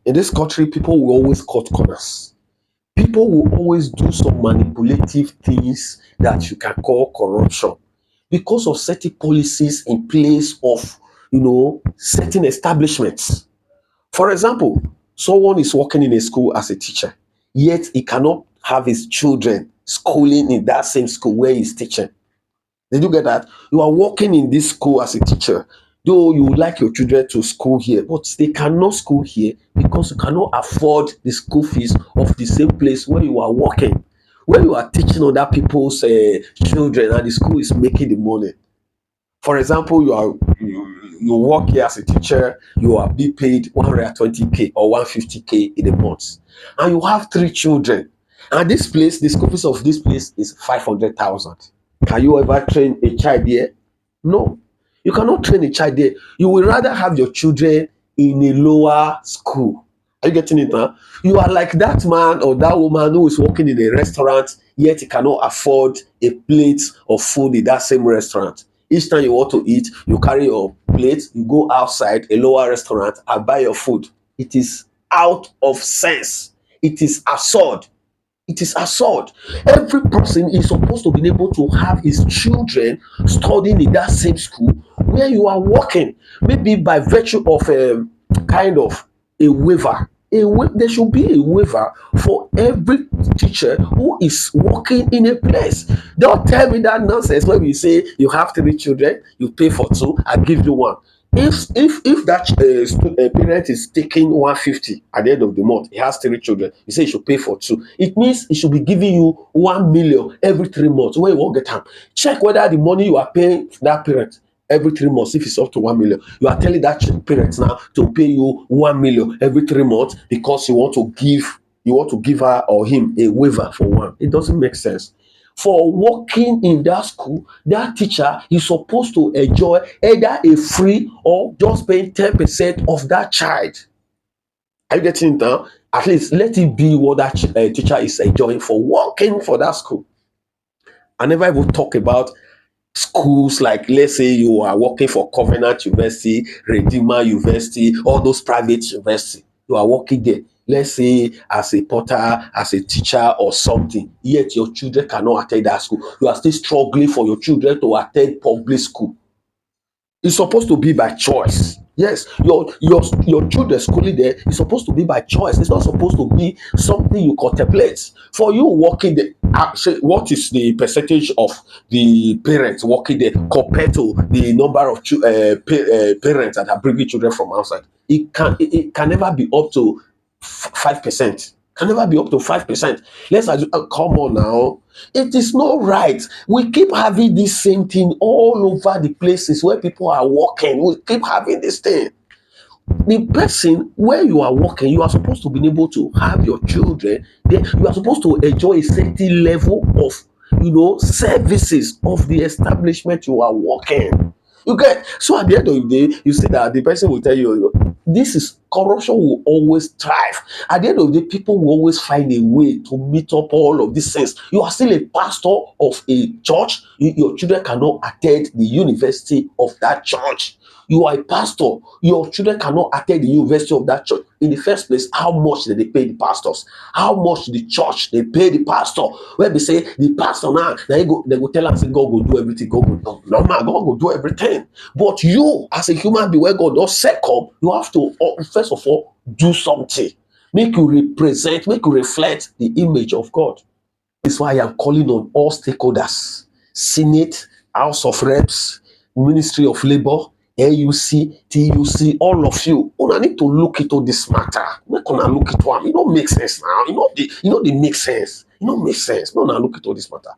In this country, people will always cut corners. People will always do some manipulative things that you can call corruption because of certain policies in place of, certain establishments. For example, someone is working in a school as a teacher, yet he cannot have his children schooling in that same school where he's teaching. Did you get that? You are working in this school as a teacher, though you would like your children to school here, but they cannot school here because you cannot afford the school fees of the same place where you are working. Where you are teaching other people's children and the school is making the money. For example, you work here as a teacher, you are being paid 120k or 150k in a month, and you have three children. And this place, the school fees of this place is 500,000. Can you ever train a child there? No, you cannot train a child there. You will rather have your children in a lower school. Are you getting it now? You are like that man or that woman who is working in a restaurant, yet he cannot afford a plate of food in that same restaurant. Each time you want to eat, you carry your plate, you go outside a lower restaurant and buy your food. It is out of sense. It is absurd. It is absurd. Every person is supposed to be able to have his children studying in that same school where you are working, maybe by virtue of kind of a waiver. There should be a waiver for every teacher who is working in a place. Don't tell me that nonsense when we say you have three children, you pay for two, I give you one. If that parent is taking 150 at the end of the month, he has three children, you say you should pay for two, it means he should be giving you 1 million every 3 months. Where you won't get time, check whether the money you are paying that parent every 3 months, if it's up to 1 million, you are telling that parent now to pay you 1 million every 3 months because you want to give her or him a waiver for one. It doesn't make sense. For working in that school, that teacher is supposed to enjoy either a free or just paying 10% of that child. Are you getting it now? At least let it be what that teacher is enjoying for working for that school. I never even talk about schools like, let's say you are working for Covenant University, Redeemer University, all those private universities. You are working there, let's say as a porter, as a teacher or something, yet your children cannot attend that school. You are still struggling for your children to attend public school. It's supposed to be by choice. Yes, your children schooling there is supposed to be by choice. It's not supposed to be something you contemplate. For you working there, what is the percentage of the parents working there compared to the number of parents that are bringing children from outside? It can never be up to 5%. Can never be up to 5%. Let's assume, come on now. It is not right. We keep having this same thing all over the places where people are working. We keep having this thing. The person where you are working, you are supposed to be able to have your children there. You are supposed to enjoy a certain level of, services of the establishment you are working. You get, so at the end of the day, you see that the person will tell you, this is corruption will always thrive. At the end of the day, people will always find a way to meet up all of these things. You are still a pastor of a church, your children cannot attend the university of that church. You are a pastor, your children cannot attend the university of that church. In the first place, how much did they pay the pastors? How much the church they pay the pastor? When they say the pastor now they go tell us, say God will do everything. God will do. No man, God will do everything. But you, as a human being, where God does second, you have to first of all do something. Make you reflect the image of God. That's why I am calling on all stakeholders, Senate, House of Reps, Ministry of Labor, NUC, TUC, all of you. Una need to look into this matter. Make una look into am. It don't make sense now. They make sense. It don't make sense. No, una look into this matter.